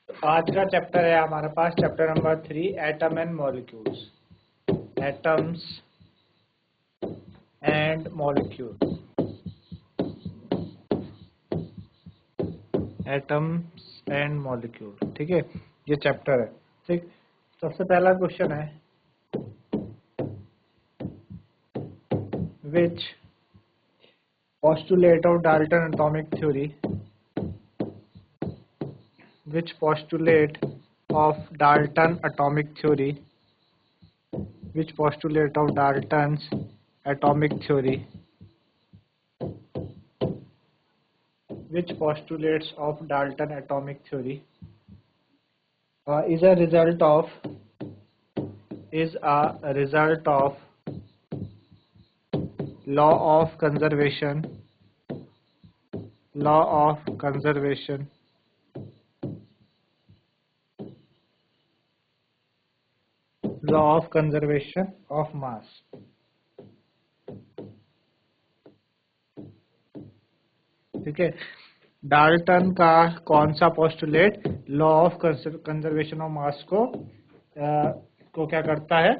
आज का चैप्टर है हमारे पास chapter number 3, atom and molecules. Atoms and molecules, atoms and molecule. ठीक है, ये चैप्टर है। ठीक, सबसे पहला क्वेश्चन है, विच postulate of Dalton atomic theory, which postulate of Dalton atomic theory, which postulate of Dalton's atomic theory, which postulates of Dalton atomic theory is a result of law of conservation, law of conservation law of conservation of mass। ठीक है, Dalton का कौन सा postulate law of conservation of mass को क्या करता है,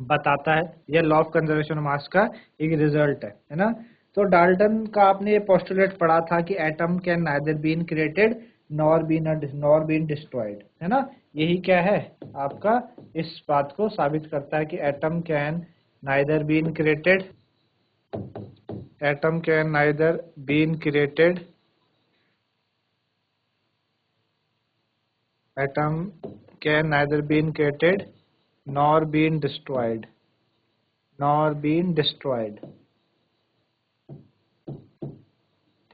बताता है। यह law of conservation of mass का एक रिजल्ट है ना। तो डाल्टन का आपने ये पोस्टुलेट पढ़ा था कि atom can neither been created nor been destroyed, है ना। यही क्या है आपका, इस बात को साबित करता है कि atom can neither been created, atom can neither been created, atom can neither been created nor been destroyed, nor been destroyed।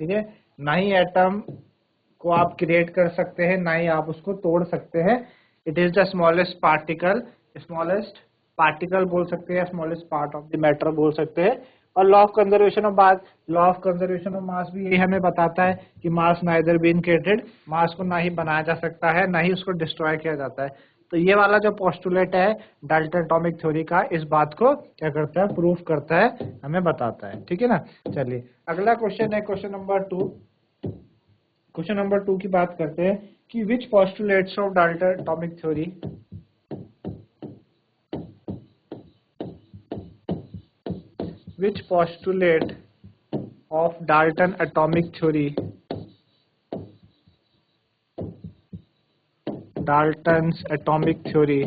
ठीक है, ना ही एटम को आप क्रिएट कर सकते हैं, ना ही आप उसको तोड़ सकते हैं। It is the smallest particle बोल सकते हैं, smallest part of the matter बोल सकते हैं। और law of conservation of mass भी यही हमें बताता है कि मास नाइदर बीन क्रिएटेड, मास को ना ही बनाया जा सकता है, ना ही उसको डिस्ट्रॉय किया जाता है। तो ये वाला जो पोस्टुलेट है डाल्टन एटॉमिक थ्योरी का, इस बात को क्या करता है, प्रूफ करता है, हमें बताता है। ठीक है ना। चलिए अगला क्वेश्चन है, क्वेश्चन नंबर 2 की बात करते हैं कि which postulates of Dalton atomic theory, which postulate of Dalton atomic theory, Dalton's atomic theory,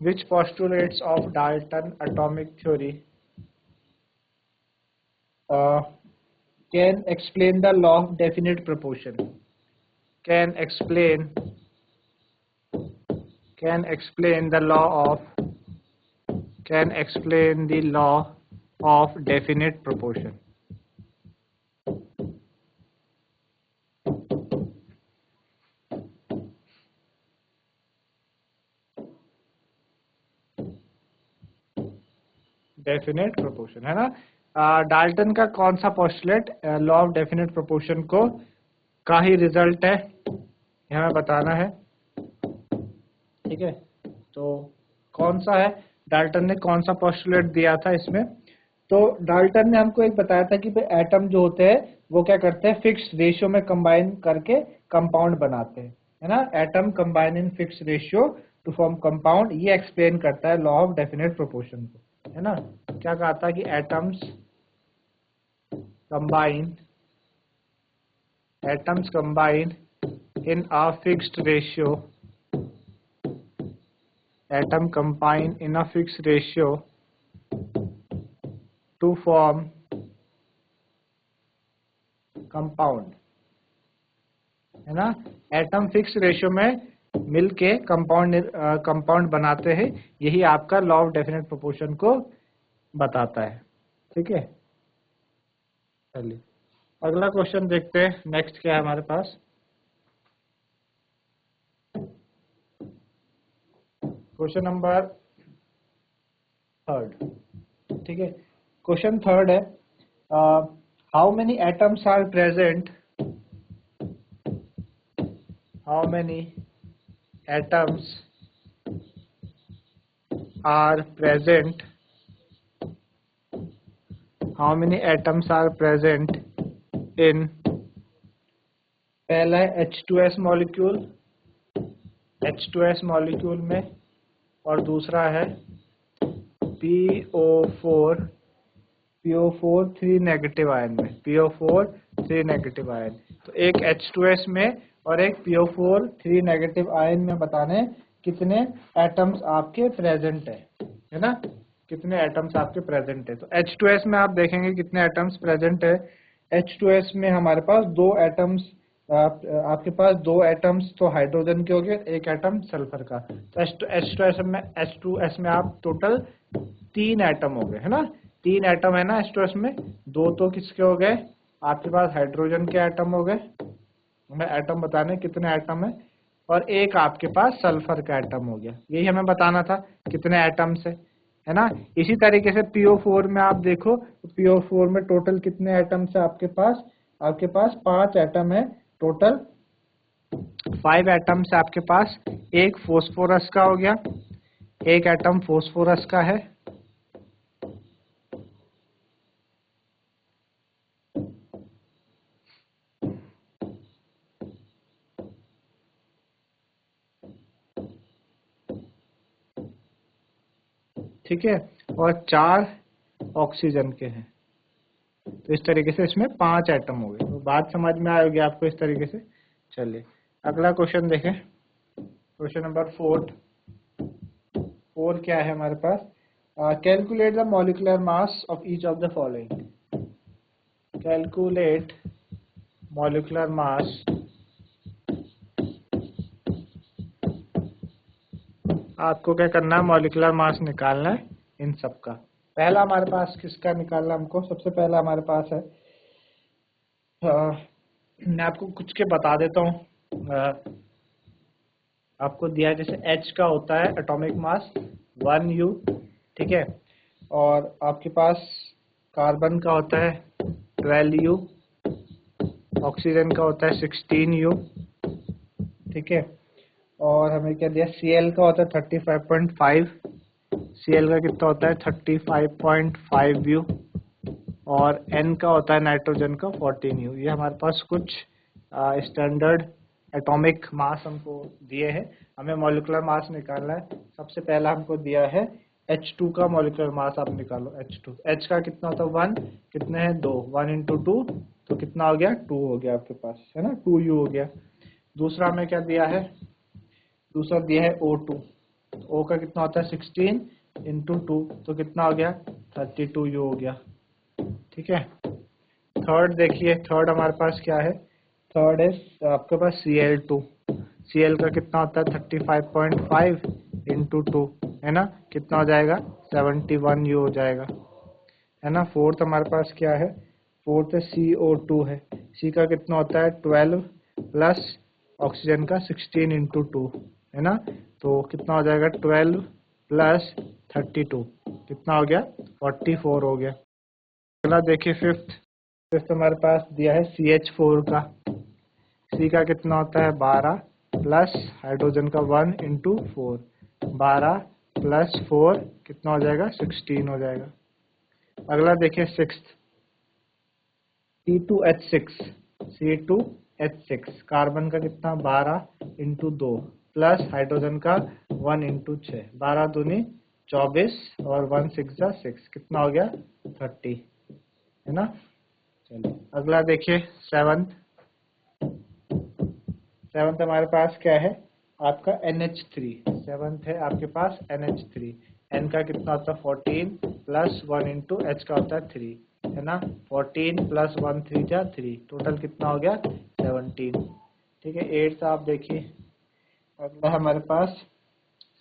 which postulates of Dalton atomic theory can explain the law of definite proportion, can explain the law of definite proportion। Definite proportion है ना। Dalton का कौन सा postulate law of definite proportion को का ही result है, ये हमें बताना है। ठीक है, तो कौन सा है, डाल्टन ने कौन सा पोस्टुलेट दिया था इसमें। तो डाल्टन ने हमको एक बताया था कि भाई एटम जो होते हैं वो क्या करते हैं, फिक्स रेशियो में कंबाइन करके कंपाउंड बनाते हैं, है ना। Atom combine in fix ratio two form compound, ये एक्सप्लेन करता है लॉ ऑफ डेफिनेट प्रोपोर्शन को, है ना। क्या कहा था कि atoms combine in a fixed ratio, atom combine in a fixed ratio to form compound, है ना। एटम फिक्स रेशियो में मिलके कंपाउंड बनाते हैं, यही आपका लॉ ऑफ डेफिनेट प्रोपोर्शन को बताता है। ठीक है, चलिए अगला क्वेश्चन देखते हैं, नेक्स्ट क्या है हमारे पास। Question number 3। ठीक है, क्वेश्चन 3 है, how many atoms are present, how many atoms are present, how many atoms are present in पहला है H2S मॉलिक्यूल, H2S मॉलिक्यूल में, और दूसरा है PO4, PO4 3 नेगेटिव आयन में, PO4 3 नेगेटिव आयन। तो एक H2S में और एक PO4 3 नेगेटिव आयन में बताने कितने एटम्स आपके प्रेजेंट है ना, कितने एटम्स आपके प्रेजेंट है। तो H2S में आप देखेंगे कितने एटम्स प्रेजेंट है। H2S में हमारे पास दो एटम्स, आपके पास दो एटम्स तो हाइड्रोजन के हो गए, एक एटम सल्फर का। तो H2S में आप टोटल 3 एटम हो गए, है ना, 3 एटम है ना H2S में। दो तो किसके हो गए, आपके पास हाइड्रोजन के एटम हो गए, हमें एटम बताने कितने एटम है, और एक आपके पास सल्फर का एटम हो गया। यही हमें बताना था कितने एटम्स है ना। इसी तरीके से PO4 में आप देखो, PO4 में टोटल कितने एटम्स है आपके पास 5 एटम है टोटल, 5 एटम्स है आपके पास। एक फोस्फोरस का हो गया, एक एटम फोस्फोरस का है, ठीक है, और 4 ऑक्सीजन के हैं। तो इस तरीके से इसमें 5 एटम हो गए। तो बात समझ में आएगी आपको इस तरीके से। चलिए अगला क्वेश्चन देखें, क्वेश्चन नंबर 4 क्या है हमारे पास। Calculate the molecular mass of each of the following. Calculate molecular mass, आपको क्या करना है, मॉलिक्यूलर मास निकालना है इन सब का। पहला हमारे पास किसका निकालना हमको, सबसे पहला हमारे पास है, मैं आपको कुछ के बता देता हूँ। आपको दिया है जैसे H का होता है एटॉमिक मास 1U, ठीक है, और आपके पास कार्बन का होता है 12U, ऑक्सीजन का होता है 16U, ठीक है, और हमें क्या दिया, Cl का होता है 35.5, Cl का कितना होता है 35.5U, और N का होता है नाइट्रोजन का 14U। ये हमारे पास कुछ स्टैंडर्ड एटॉमिक मास हमको दिए हैं, हमें मॉलिक्यूलर मास निकालना है। सबसे पहला हमको दिया है H2 का मॉलिक्यूलर मास, आप निकालो H2। H का कितना होता है 1, कितने हैं 2, 1 इंटू 2, तो कितना हो गया 2 हो गया आपके पास, है ना, 2U हो गया। दूसरा हमें क्या दिया है, दूसरा दिया है O2, O का कितना होता है 16 इंटू 2, तो कितना हो गया 32U हो गया, ठीक है। थर्ड देखिए, थर्ड हमारे पास क्या है, थर्ड है आपके पास Cl2, Cl का कितना होता है 35.5 इंटू 2, है ना, कितना हो जाएगा 71U हो जाएगा, है ना। फोर्थ हमारे पास क्या है, फोर्थ है CO2 है, C का कितना होता है 12 प्लस ऑक्सीजन का 16 इंटू 2, है ना, तो कितना हो जाएगा 12 प्लस 32, कितना हो गया 44 हो गया। अगला देखिए फिफ्थ हमारे पास दिया है CH4 का, C का कितना होता है 12 प्लस हाइड्रोजन का 1 इंटू 4, 12 प्लस 4 कितना हो जाएगा 16 हो जाएगा। अगला देखिए सिक्स्थ, C2H6, C2H6 कार्बन का कितना 12 इंटू 2 प्लस हाइड्रोजन का 1 इंटू 6, 12 दूनी 24 और 1 6 6, कितना हो गया 30, है ना। चलिए अगला देखिए सेवंथ हमारे पास क्या है आपका NH3, सेवंथ है आपके पास NH3, N का कितना होता है 14 प्लस 1 इंटू H का होता है 3, है ना, 14 प्लस 1 3 जा 3, टोटल कितना हो गया 17, ठीक है। एट्थ आप देखिए, अगला हमारे पास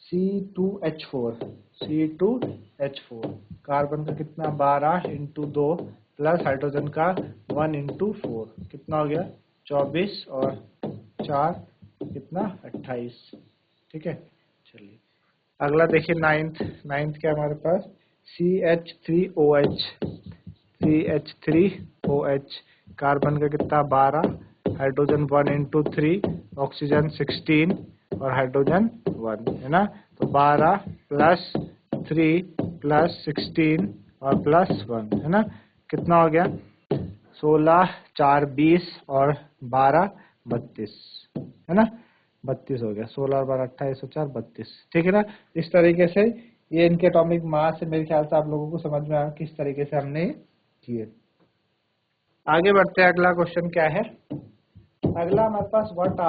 C2H4, C2H4 कार्बन का कितना 12 इंटू 2 प्लस हाइड्रोजन का 1 इंटू 4, कितना हो गया 24 और 4 कितना 28, ठीक है। चलिए अगला देखिए नाइन्थ क्या हमारे पास CH3OH, CH3OH कार्बन का कितना 12, हाइड्रोजन 1 इंटू 3, ऑक्सीजन 16 और हाइड्रोजन 1, है ना, तो 12 प्लस 3 प्लस 16 और प्लस 1, है ना, कितना हो गया 16 4 20 और 12 32 है ना, 32 हो गया, 16 बार 28 4 32, ठीक है ना। इस तरीके से ये इनके एटॉमिक मास है, मेरे ख्याल से आप लोगों को समझ में आया किस तरीके से हमने किए। आगे बढ़ते हैं, अगला क्वेश्चन क्या है। अगला हमारे पास what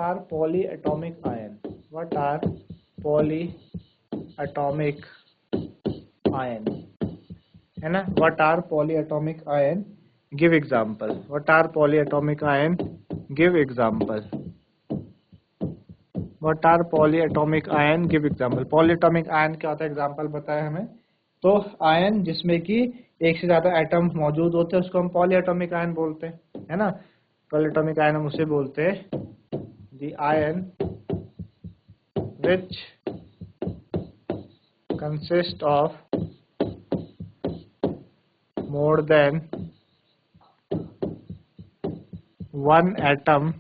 are polyatomic ion, what are polyatomic ion, है ना। What are polyatomic ion, give example, what are polyatomic ion, give example, what are polyatomic ion, give example. Polyatomic ion क्या होता है, example बताया हमें। तो ion जिसमें कि एक से ज्यादा एटम मौजूद होते हैं उसको हम पॉली एटॉमिक आयन बोलते हैं, है ना। पॉली एटॉमिक आयन हम उसे बोलते हैं the ion which consist of more than one atom,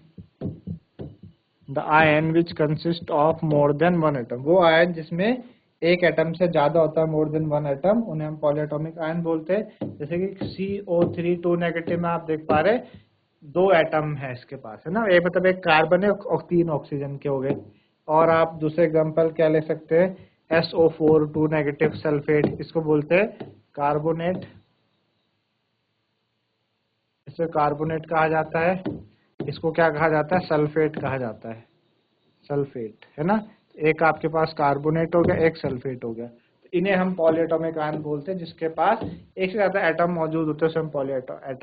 the ion which consists of more than one atom, वो आयन जिसमें एक एटम से ज्यादा होता है, more than one atom, उन्हें हम पॉलीएटॉमिक आयन बोलते हैं। जैसे कि CO3 2 नेगेटिव में आप देख पा रहे 2 एटम है इसके पास, है ना। ये मतलब एक कार्बन है और 3 ऑक्सीजन के हो गए। और आप दूसरे एग्जांपल क्या ले सकते हैं, SO4 2 नेगेटिव सल्फेट, इसको बोलते हैं कार्बोनेट, इसे कार्बोनेट कहा जाता है। इसको क्या कहा जाता है, सल्फेट कहा जाता है, सल्फेट, है ना। एक आपके पास कार्बोनेट हो गया, एक सल्फेट हो गया, तो इन्हें हम पॉलीएटॉमिक आयन बोलते हैं। जिसके पास एक से ज्यादा एटम मौजूद होते हैं उसे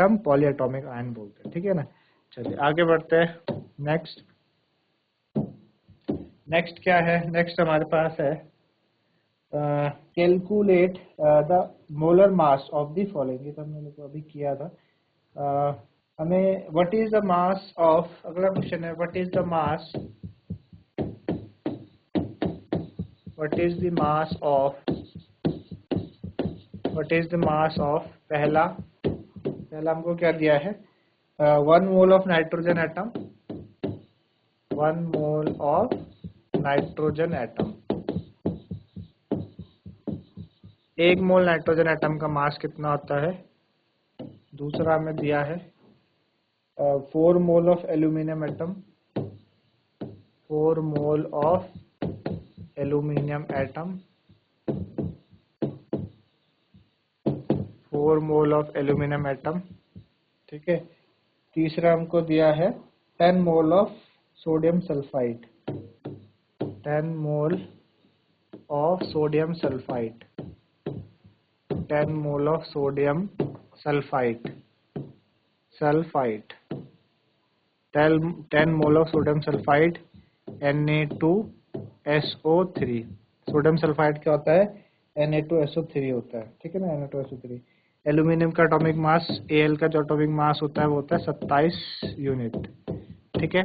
हम पॉलीएटॉमिक आयन बोलते हैं, ठीक है ना। चलिए आगे बढ़ते हैं। नेक्स्ट क्या है, नेक्स्ट हमारे पास है calculate the molar mass of the following, ये तो हमने लोग अभी किया था। हमें what is the mass of, अगला क्वेश्चन है what is the mass, what is the mass of, what is the mass of, पहला हमको क्या दिया है, 1 mole of nitrogen atom, 1 mole of nitrogen atom, 1 mole nitrogen atom का मास कितना होता है। दूसरा हमें दिया है 4 मोल of aluminium atom, 4 mole of aluminium atom, 4 mole of aluminium atom, ठीक है। तीसरा हमको दिया है 10 mole of sodium sulphide, 10 mole of sodium sulphide, 10 mole of sodium sulphide, 10 mole of sodium sulphide, Na2SO3। Sodium sulphide क्या होता है, Na2SO3 होता है, ठीक है ना, Na2SO3। एल्यूमिनियम का एटॉमिक मास, Al का जो एटॉमिक मास होता है वो होता है 27 यूनिट, ठीक है।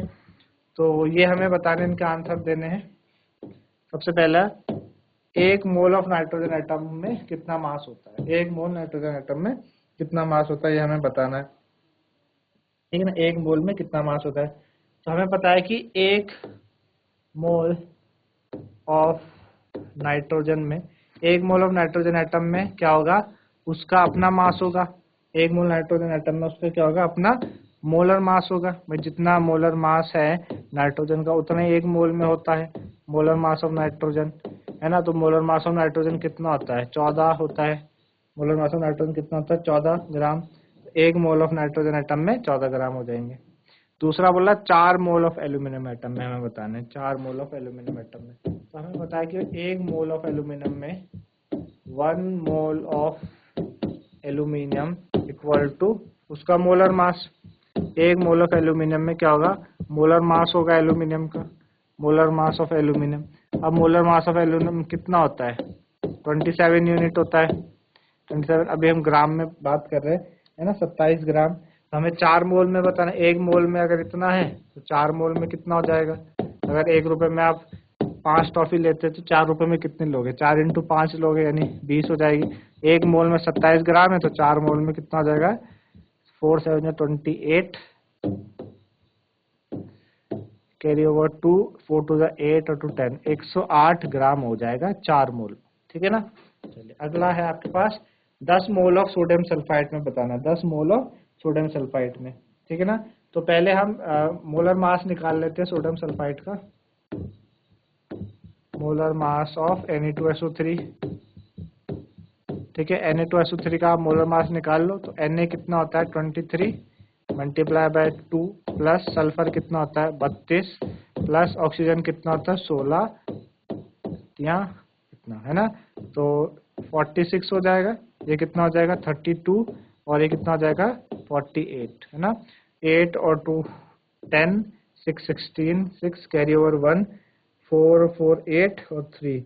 तो ये हमें बताने, इनका आंसर देने हैं। सबसे पहला 1 मोल ऑफ नाइट्रोजन एटम में कितना मास होता है, 1 मोल नाइट्रोजन एटम में कितना मास होता है ये हमें बताना है, ठीक है ना। 1 मोल में कितना मास होता है, तो हमें पता है कि 1 मोल ऑफ नाइट्रोजन में, 1 मोल ऑफ नाइट्रोजन एटम में क्या होगा, उसका अपना मास होगा। 1 मोल नाइट्रोजन एटम में उसका क्या होगा, अपना मोलर मास होगा। भाई जितना मोलर मास है नाइट्रोजन का उतना ही 1 मोल में होता है, मोलर मास ऑफ नाइट्रोजन, है ना। तो मोलर मास ऑफ नाइट्रोजन कितना होता है, 14 होता है। मोलर मास ऑफ नाइट्रोजन कितना होता है, 14 ग्राम। 1 मोल ऑफ नाइट्रोजन एटम में 14 ग्राम हो जाएंगे। दूसरा बोला 4 मोल ऑफ एल्यूमिनियम एटम में हमें बताना है, 4 मोल ऑफ एल्यूमिनियम एटम में। तो हमें बताया कि 1 मोल ऑफ एल्यूमिनियम में 1 mole of aluminium equal to उसका molar mass. 1 mole of aluminium में क्या होगा, मोलर मास होगा एल्यूमिनियम का, मोलर मास ऑफ एल्यूमिनियम। अब मोलर मास ऑफ एल्यूमिनियम कितना होता है, 27 यूनिट होता है, 27। अभी हम ग्राम में बात कर रहे हैं, है ना, 27 ग्राम। तो हमें 4 मोल में बताना, 1 मोल में अगर इतना है तो 4 मोल में कितना हो जाएगा। अगर 1 रुपए में आप 5 टॉफी लेते हैं तो 4 रुपए में कितने लोगे, 4 इंटू 5 लोगे, यानी 20 हो जाएगी। 1 मोल में 27 ग्राम है तो 4 मोल में कितना हो जाएगा, 4 7 28, कैरी ओवर 2, 4 2 8 और 2 10, 108 ग्राम हो जाएगा 4 मोल, ठीक है ना। चलिए अगला है आपके पास 10 मोल ऑफ सोडियम सल्फाइड में बताना, 10 मोल ऑफ सोडियम सल्फाइड में, ठीक है ना। तो पहले हम मोलर मास निकाल लेते हैं सोडियम सल्फाइड का। मोलर मास ऑफ Na2SO3, ठीक है। Na2SO3 का आप मोलर मास निकाल लो तो Na कितना होता है 23 मल्टीप्लाई बाय 2 प्लस सल्फर कितना होता है 32 प्लस ऑक्सीजन कितना होता है 16 या कितना, है ना। तो 46 हो जाएगा, ये कितना हो जाएगा 32 और ये कितना हो जाएगा 48, है ना। 8 और 2 10, 6 16, 6 कैरी ओवर 1, 4 4 8 और 3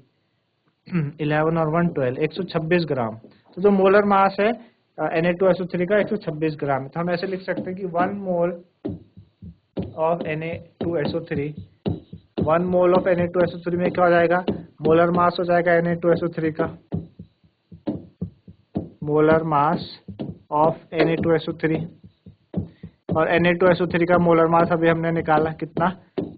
11 और 1 12, 126 ग्राम। तो जो मोलर मास है Na2SO3 का 126 ग्राम है। तो हम ऐसे लिख सकते हैं कि 1 mole of Na2SO3, 1 mole of Na2SO3 में क्या हो जाएगा, मोलर मास हो जाएगा Na2SO3 का, मोलर मास ऑफ Na2SO3, और Na2SO3 का मोलर मास अभी हमने निकाला कितना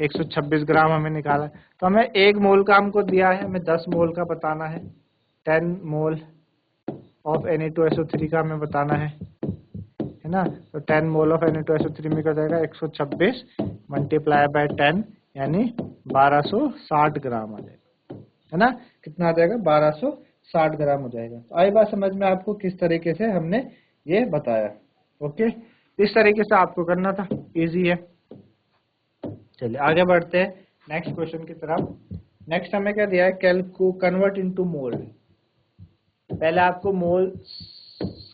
126 ग्राम हमें निकाला। तो हमें 1 मोल का हमको दिया है, हमें 10 मोल का बताना है, 10 मोल ऑफ Na2SO3 का हमें बताना है ना। तो 10 मोल ऑफ Na2SO3 में क्या जाएगा 126 मल्टीप्लाई बाय 10 यानी 1260 ग्राम आ जाएगा, है ना। कितना आ जाएगा 1260 ग्राम हो जाएगा। तो आई बात समझ में आपको किस तरीके से हमने ये बताया। ओके, इस तरीके से आपको करना था, इजी है। चलिए आगे बढ़ते हैं नेक्स्ट क्वेश्चन की तरफ। नेक्स्ट हमें क्या दिया है, कन्वर्ट इनटू मोल। पहले आपको मोल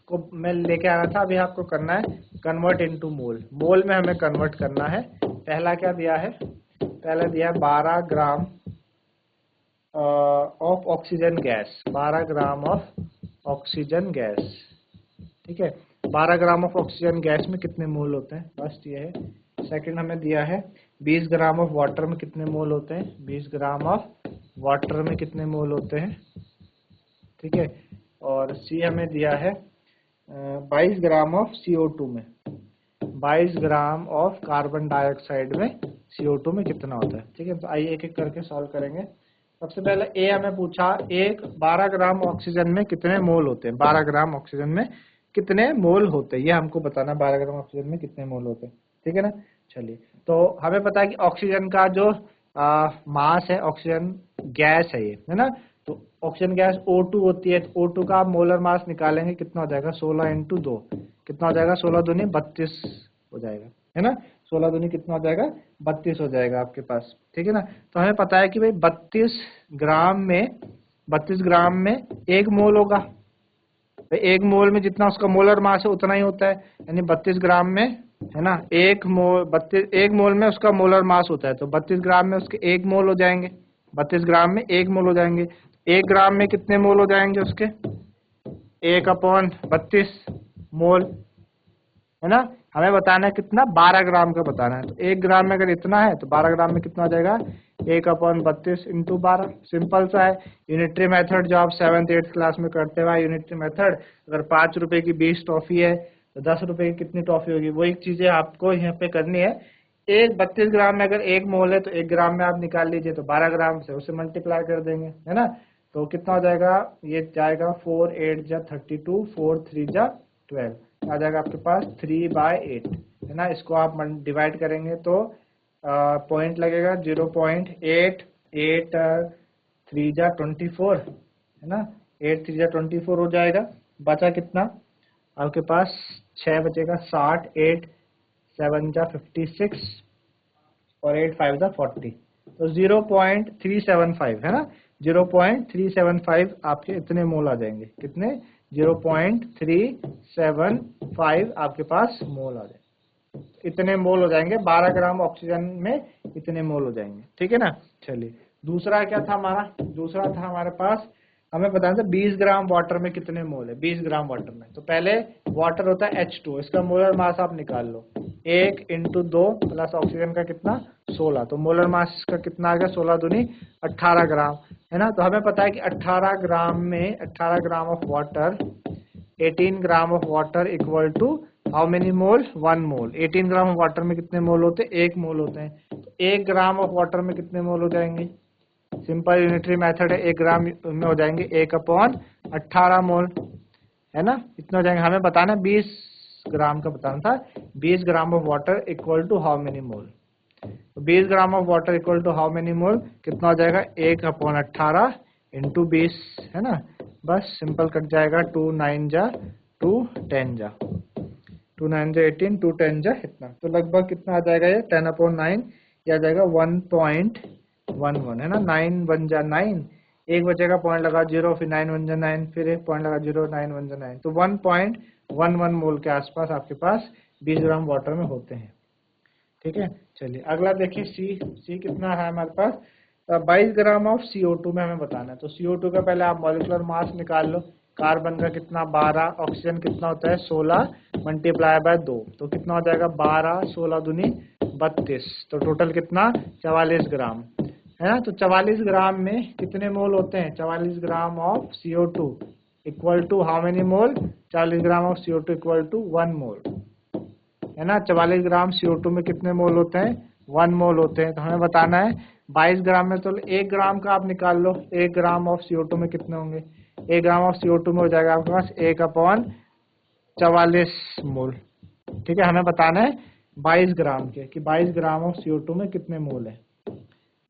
को मैं लेके आना था, अभी आपको करना है कन्वर्ट इनटू मोल। मोल में हमें कन्वर्ट करना है। पहला क्या दिया है, पहला दिया है 12 gram of oxygen gas, 12 gram of oxygen gas, ठीक है। 12 ग्राम ऑफ ऑक्सीजन गैस में कितने मोल होते हैं, फर्स्ट ये है। सेकंड हमें दिया है 20 ग्राम ऑफ वाटर में कितने मोल होते हैं, 20 ग्राम ऑफ वाटर में कितने मोल होते हैं, ठीक है। और सी हमें दिया है 22 ग्राम ऑफ CO2 में, 22 ग्राम ऑफ कार्बन डाइऑक्साइड में CO2 में कितना होता है, ठीक है। तो आइए एक एक करके सॉल्व करेंगे। सबसे पहले ए हमें पूछा, 12 ग्राम ऑक्सीजन में कितने मोल होते हैं, 12 ग्राम ऑक्सीजन में कितने मोल होते हैं, ये हमको बताना, 12 ग्राम ऑक्सीजन में कितने मोल होते हैं, ठीक है ना। चलिए, तो हमें पता है कि ऑक्सीजन का जो मास है, ऑक्सीजन गैस है ये, है ना। तो ऑक्सीजन गैस O2 होती है, तो O2 का आप मोलर मास निकालेंगे, कितना हो जाएगा 16 × 2, कितना हो जाएगा 16 दूनी 32 हो जाएगा, है ना। 16 दूनी कितना हो जाएगा 32 हो जाएगा आपके पास, ठीक है ना। तो हमें पता है कि भाई 32 ग्राम में 1 मोल होगा। 1 मोल में जितना उसका मोलर मास है उतना ही होता है, यानी 32 ग्राम में, है ना, 1 मोल में उसका मोलर मास होता है। तो 32 ग्राम में उसके 1 मोल हो जाएंगे, 32 ग्राम में 1 मोल हो जाएंगे। 1 ग्राम में कितने मोल हो जाएंगे उसके, 1/32 मोल, है ना। हमें बताना है कितना, 12 ग्राम का बताना है। तो 1 ग्राम में अगर इतना है तो 12 ग्राम में कितना हो जाएगा 1/32 × 12। सिंपल सा है। यूनिटरी मेथड जो आप 7th 8th क्लास में करते हुए, यूनिटरी मेथड, अगर 5 रुपए की 20 टॉफी है तो 10 रुपए की कितनी टॉफी होगी, वही चीजें आपको यहाँ पे करनी है। 32 ग्राम में अगर 1 मोल है तो 1 ग्राम में आप निकाल लीजिए, तो 12 ग्राम से उसे मल्टीप्लाई कर देंगे, है ना। तो कितना हो जाएगा, ये जाएगा 4 8 जा 32, 4 3 जा 12, आ जाएगा आपके पास 3/8, है ना। इसको आप डिवाइड करेंगे तो पॉइंट लगेगा 0.8, 8 3 जा 24, है ना, 8 3 जा 24 हो जाएगा। बचा कितना आपके पास, 6 बचेगा 60, 8 7 जा 56 और 8 5 जा 40, तो 0.375, है ना, 0.375 आपके इतने मोल आ जाएंगे, कितने 0.375 आपके पास मोल आ जाएंगे, इतने मोल हो जाएंगे। 12 ग्राम ऑक्सीजन में इतने मोल हो जाएंगे, ठीक है ना। चलिए, दूसरा क्या था हमारा, दूसरा था हमारे पास, हमें बताना था 20 ग्राम वाटर में कितने मोल है। 20 ग्राम वाटर में, तो पहले वाटर होता है H2, इसका मोलर मास आप निकाल लो, 1 × 2 प्लस ऑक्सीजन का कितना 16, तो मोलर मास इसका कितना आ गया 16 दूनी 18 ग्राम, है ना। तो हमें पता है कि 18 ग्राम में 18 gram of water, 18 gram of water equal to how many mole, 1 mole. 18 gram of water में कितने मोल होते हैं, 1 मोल होते हैं। तो 1 ग्राम ऑफ वाटर में कितने मोल हो जाएंगे, सिंपल यूनिटरी मेथड है, 1 ग्राम में हो जाएंगे 1/18 मोल, है ना, इतना हो जाएंगे। हमें बताना 20 ग्राम का बताना था, 20 gram of water equal to how many mole. तो 20 gram of water equal to how many mole कितना हो जाएगा, 1/18 इंटू 20 है ना, बस सिंपल कट जाएगा, 2 9 जा 2 10 जा 2 9 जा 18 2 10 जा इतना, तो लगभग कितना आ जाएगा ये 10/9, ये आ जाएगा 1.11 है ना, 9 1 जा 9, एक बचेगा पॉइंट लगा 0, फिर 9 1 जा 9, फिर एक पॉइंट लगा 0 9 1 जा 9, तो 1.11 मोल के आसपास आपके पास 20 ग्राम वाटर में होते हैं। ठीक है, चलिए अगला देखिए, सी कितना है हमारे पास, 22 ग्राम ऑफ CO2 में हमें बताना है। तो CO2 का पहले आप मॉलिक्यूलर मास निकाल लो, कार्बन का कितना 12, ऑक्सीजन कितना होता है 16 मल्टीप्लाई बाय 2, तो कितना हो जाएगा 12 16 दूनी 32, तो टोटल कितना 44 ग्राम है ना। तो 44 ग्राम में कितने मोल होते हैं, 44 gram of CO2 equal to how many mole, 40 gram of CO2 equal to 1 mole है ना। 44 ग्राम CO2 में कितने मोल होते हैं, 1 मोल होते हैं। तो हमें बताना है 22 ग्राम में, तो 1 ग्राम का आप निकाल लो, 1 ग्राम ऑफ CO2 में कितने होंगे, 1 ग्राम ऑफ CO2 में हो जाएगा आपके पास 1/44 मोल। ठीक है, हमें बताना है 22 ग्राम के, कि 22 ग्राम ऑफ CO2 में कितने मोल है,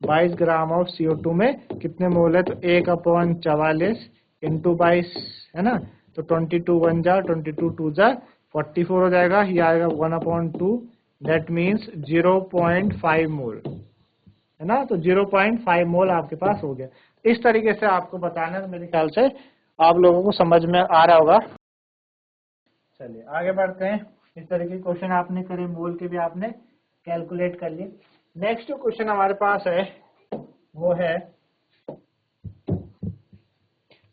22 ग्राम ऑफ CO2 में कितने मोल है, तो 1/44 इंटू 22 है ना, तो 22 1 जा 22 2 जा 44 हो जाएगा, ये आएगा 1/2, दैट मीन्स 0.5 मोल है ना। तो 0.5 मोल आपके पास हो गया। इस तरीके से आपको बताना है, मेरे ख्याल से आप लोगों को समझ में आ रहा होगा। चलिए आगे बढ़ते हैं, इस तरीके के क्वेश्चन आपने करे, मोल के भी आपने कैलकुलेट कर लिए। नेक्स्ट जो क्वेश्चन हमारे पास है वो है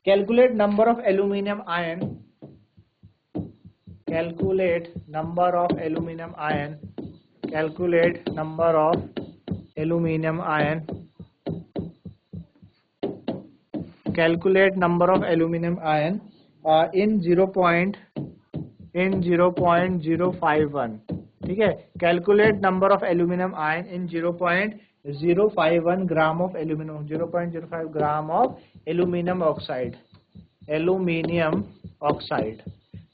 calculate number of aluminium ion, calculate number of aluminum ion, calculate number of aluminum ion, calculate number of aluminum ion in 0.051। ठीक है, calculate number of aluminum ion in 0.051 gram of aluminium, 0.05 gram of aluminium oxide, aluminium oxide.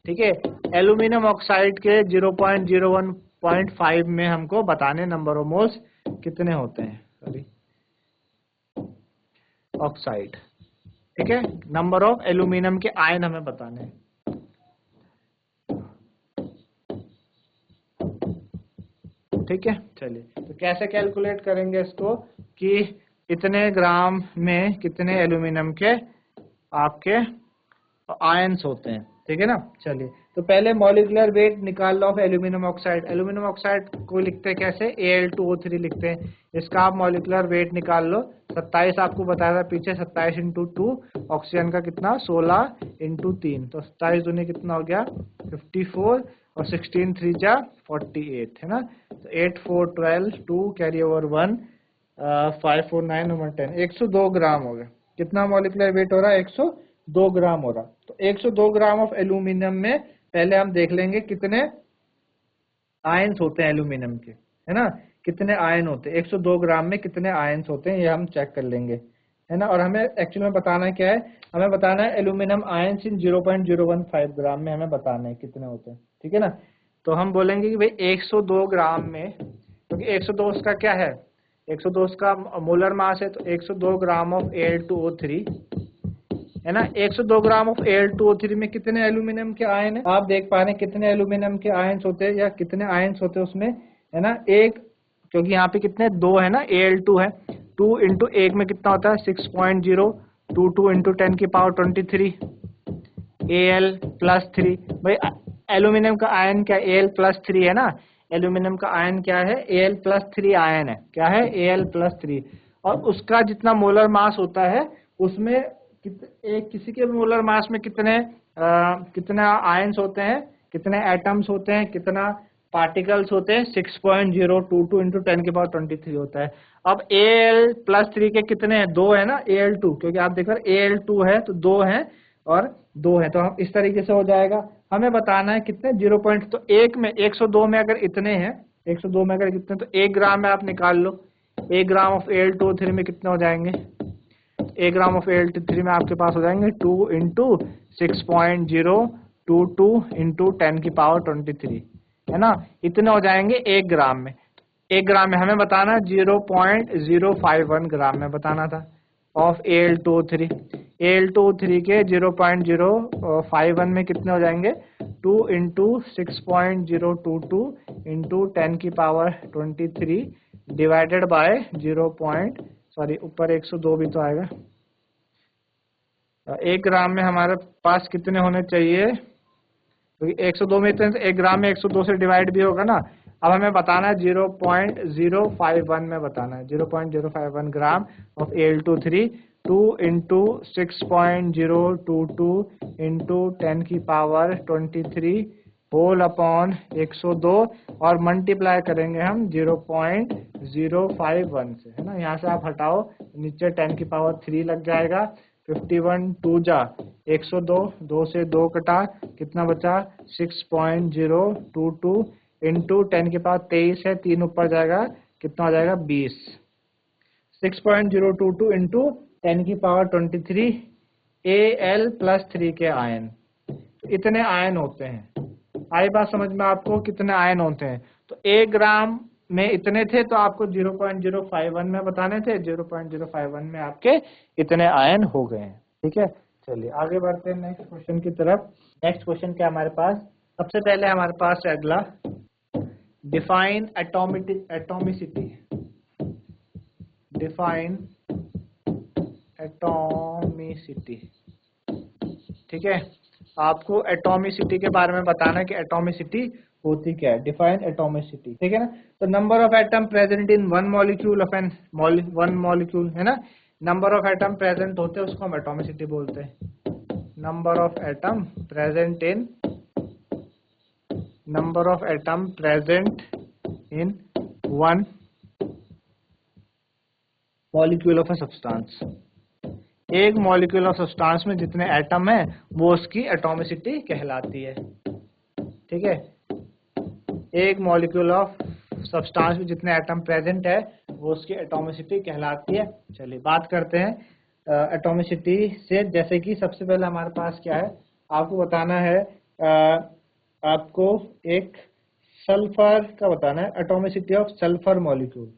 ठीक है, aluminium oxide के 0.01.5 में हमको बताने number of moles कितने होते हैं, सॉरी ऑक्साइड। ठीक है, नंबर ऑफ एल्यूमिनियम के आयन हमें बताने हैं। ठीक है, चलिए तो कैसे कैलकुलेट करेंगे इसको, कि इतने ग्राम में कितने एल्यूमिनियम के आपके आयन्स होते हैं। ठीक है ना, चलिए तो पहले मॉलिक्यूलर वेट निकाल लो of aluminium oxide. Aluminium oxide को लिखते हैं कैसे, Al2O3 लिखते हैं। इसका आप मॉलिक्यूलर वेट निकाल लो, 27 आपको बताया था पीछे, 27 इंटू 2, ऑक्सीजन का कितना 16 इंटू 3, तो 27 दूनी कितना हो गया 54, और 16 3 जा 48 है ना। तो 8 4 12 2 कैरी ओवर 1 5 4 9 नंबर 10, 102 ग्राम हो गया। कितना मॉलिक्यूलर वेट हो रहा है, 102 ग्राम हो रहा। तो 102 ग्राम ऑफ एल्यूमिनियम में पहले हम देख लेंगे कितने आयन्स होते हैं एल्यूमिनियम के, है ना, कितने आयन होते हैं 102 ग्राम में, कितने आयन्स होते हैं ये हम चेक कर लेंगे, है ना। और हमें एक्चुअली में बताना क्या है, हमें बताना है एल्यूमिनियम आयन्स इन 0.015 ग्राम में हमें बताना है कितने होते हैं। ठीक है ना, तो हम बोलेंगे कि भाई 102 ग्राम में, क्योंकि 102 उसका क्या है, 102 उसका मोलर मास है, तो 102 ग्राम ऑफ Al2O3 है ना। 102 ग्राम ऑफ Al2O3 में कितने एल्यूमिनियम के आयन है, आप देख पा रहे हैं कितने एल्यूमिनियम के आयन्स होते हैं, या कितने आयन्स होते हैं उसमें, है ना। एक, क्योंकि यहाँ पे कितने 2 है ना, Al2 है, 2 इंटू 1 में कितना होता है 6.022 इंटू 10 की पावर 23 Al+3। भाई एल्यूमिनियम का आयन क्या Al+3 है ना, एल्यूमिनियम का आयन क्या है Al+3 आयन है, क्या है Al+3, और उसका जितना मोलर मास होता है उसमें किसी के मोलर मास में कितने आयन्स होते हैं, कितने एटम्स होते हैं, कितना पार्टिकल्स होते हैं, 6.022 इंटू 10 की पावर 23 होता है। अब Al+3 के कितने हैं, 2 है ना, Al2, क्योंकि आप देख रहे हैं Al2 है तो 2 है और 2 है, तो हम इस तरीके से हो जाएगा। हमें बताना है कितने 0. तो 1 में 102 में अगर इतने हैं, 102 में अगर कितने, तो 1 ग्राम में आप निकाल लो, 1 ग्राम ऑफ Al2O3 में कितने हो जाएंगे, 1 ग्राम ऑफ Al2O3 में आपके पास हो जाएंगे 2 इंटू 6.022 22 इंटू 10⁻23 है ना, इतने हो जाएंगे 1 ग्राम में। 1 ग्राम में हमें बताना 0.051 ग्राम में बताना था ऑफ Al23। Al23 के 0.051 में कितने हो जाएंगे 2 इंटू 6.022 इंटू 10⁻23 डिवाइडेड बाय ऊपर 102 भी तो आएगा। 1 ग्राम में हमारे पास कितने होने चाहिए, क्योंकि 102 में इतने, 1 ग्राम में 102 से डिवाइड भी होगा ना। अब हमें बताना है 0.051 में बताना है 0.051 gram of Al23 2 into 6.022 into 10⁻23 whole upon 102 और मल्टीप्लाई करेंगे हम 0.051 से, है ना। यहाँ से आप हटाओ, नीचे 10⁻3 लग जाएगा। 51 2 जा 102, 2 से 2 कटा, कितना बचा 6.022 इंटू 10⁻23 है, 3 ऊपर जाएगा, कितना हो जाएगा 20। 6.022 इंटू 10⁻23 Al+3 के आयन, इतने आयन होते हैं। आई बात समझ में आपको, कितने आयन होते हैं। तो 1 ग्राम में इतने थे तो आपको 0.051 में बताने थे, 0.051 में आपके इतने आयन हो गए हैं। ठीक है, चलिए आगे बढ़ते हैं नेक्स्ट क्वेश्चन की तरफ। नेक्स्ट क्वेश्चन क्या हमारे पास, सबसे पहले हमारे पास है अगला, डिफाइन एटॉमिसिटी। डिफाइन एटॉमिसिटी, ठीक है, आपको एटॉमिसिटी के बारे में बताना है कि एटॉमिसिटी होती क्या है। डिफाइन एटॉमिसिटी, ठीक है ना। तो number of atom present in one molecule of an one molecule, है ना। नंबर ऑफ एटम प्रेजेंट होते हैं उसको हम एटॉमिसिटी बोलते हैं। Number of atom present in one molecule of a substance. एक मॉलिक्यूल ऑफ सब्सटेंस में जितने एटम है वो उसकी एटॉमिसिटी कहलाती है। ठीक है, एक मॉलिक्यूल ऑफ सब्सटेंस में जितने एटम प्रेजेंट है वो उसकी एटॉमिसिटी कहलाती है। चलिए बात करते हैं एटॉमिसिटी से। जैसे कि सबसे पहले हमारे पास क्या है, आपको बताना है, आपको एक सल्फर का बताना है, एटॉमिसिटी ऑफ सल्फर मॉलिक्यूल।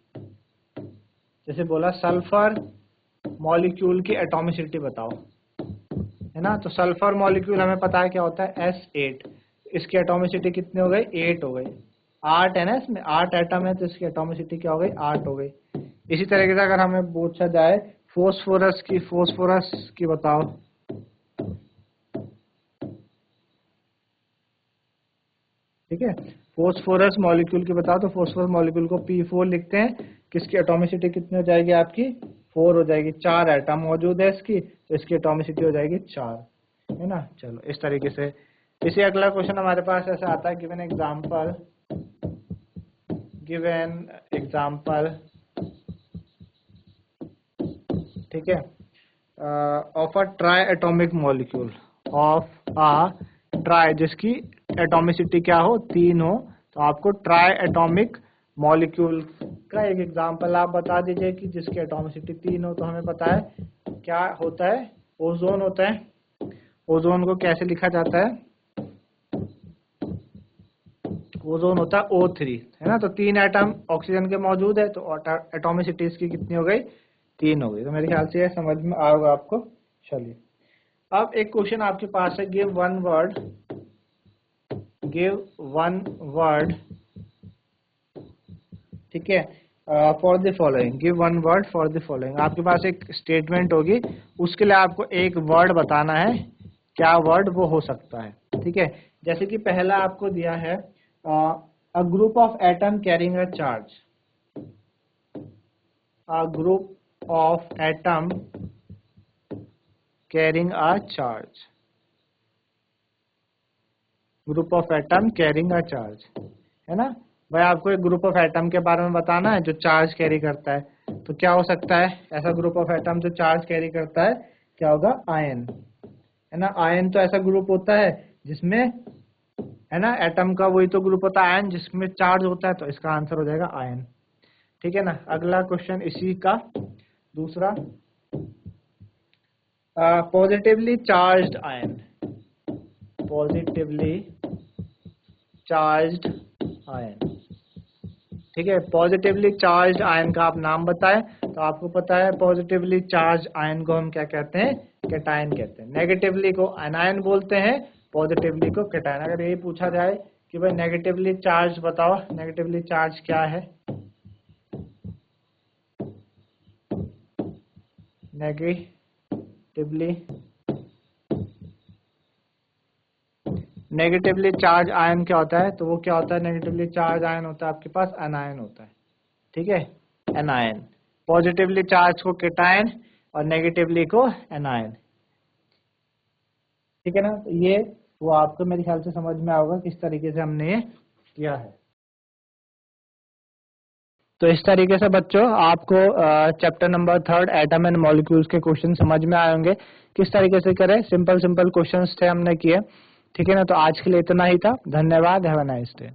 जैसे बोला सल्फर मॉलिक्यूल की एटॉमिसिटी बताओ, है ना। तो सल्फर मॉलिक्यूल हमें पता है क्या होता है S8, इसकी एटॉमिसिटी कितनी हो गई 8 हो गई। 8 है ना, इसमें 8 एटम है तो इसकी एटॉमिसिटी क्या हो गई 8 हो गई। इसी तरीके से अगर हमें पूछा जाए फोस्फोरस की बताओ, ठीक है, फोस्फोरस मॉलिक्यूल की बताओ। तो फोस्फोरस मॉलिक्यूल को P4 लिखते हैं, किसकी एटॉमिसिटी कितनी हो जाएगी आपकी 4 हो जाएगी। 4 एटम मौजूद है इसकी, तो इसकी एटॉमिसिटी हो जाएगी 4, है ना। चलो इस तरीके से। इसी अगला क्वेश्चन हमारे पास ऐसा आता है, गिवन एग्जांपल ठीक है, of a try atomic molecule, of a try, जिसकी एटॉमिसिटी क्या हो 3 हो। तो आपको ट्राई एटॉमिक मॉलिक्यूल का एक एग्जांपल आप बता दीजिए कि जिसकी एटॉमिसिटी 3 हो। तो हमें पता है क्या होता है, ओजोन होता है। ओजोन को कैसे लिखा जाता है, ओजोन होता है O3, है ना। तो 3 एटम ऑक्सीजन के मौजूद है, तो एटॉमिसिटी इसकी कितनी हो गई 3 हो गई। तो मेरे ख्याल से यह समझ में आ होगा आपको। चलिए अब एक क्वेश्चन आपके पास है, गिव वन वर्ड, ठीक है, for the following. Give one word for the following. आपके पास एक स्टेटमेंट होगी, उसके लिए आपको एक वर्ड बताना है, क्या वर्ड वो हो सकता है। ठीक है, जैसे कि पहला आपको दिया है a group of atom carrying a charge. A group of atom carrying a charge. Group of atom carrying a charge, है ना। भाई आपको एक ग्रुप ऑफ एटम के बारे में बताना है जो चार्ज कैरी करता है। तो क्या हो सकता है ऐसा ग्रुप ऑफ एटम जो चार्ज कैरी करता है, क्या होगा आयन, है ना। आयन तो ऐसा ग्रुप होता है जिसमें, है ना, एटम का वही तो ग्रुप होता है आयन जिसमें चार्ज होता है। तो इसका आंसर हो जाएगा आयन, ठीक है ना। अगला क्वेश्चन इसी का दूसरा, positively charged ion. Positively charged ion. ठीक है, पॉजिटिवली चार्ज्ड आयन का आप नाम बताएं। तो आपको पता है पॉजिटिवली चार्ज आयन को हम क्या कहते हैं, कैटायन कहते हैं। नेगेटिवली को एनायन बोलते हैं, पॉजिटिवली को कैटायन। अगर ये पूछा जाए कि भाई नेगेटिवली चार्ज बताओ, नेगेटिवली चार्ज क्या है, नेगेटिवली चार्ज आयन क्या होता है, तो वो क्या होता है, नेगेटिवली चार्ज आयन होता है आपके पास एनायन होता है। ठीक है, एनायन। पॉजिटिवली चार्ज को कैटायन और नेगेटिवली को एनायन। ठीक है ना, तो ये वो आपको मेरे ख्याल से समझ में आएगा किस तरीके से हमने ये किया है। तो इस तरीके से बच्चों आपको chapter number 3 atom and molecules के क्वेश्चन समझ में आए होंगे किस तरीके से करें। सिंपल क्वेश्चंस थे हमने किए। ठीक है ना, तो आज के लिए इतना ही था। धन्यवाद। Have a nice day.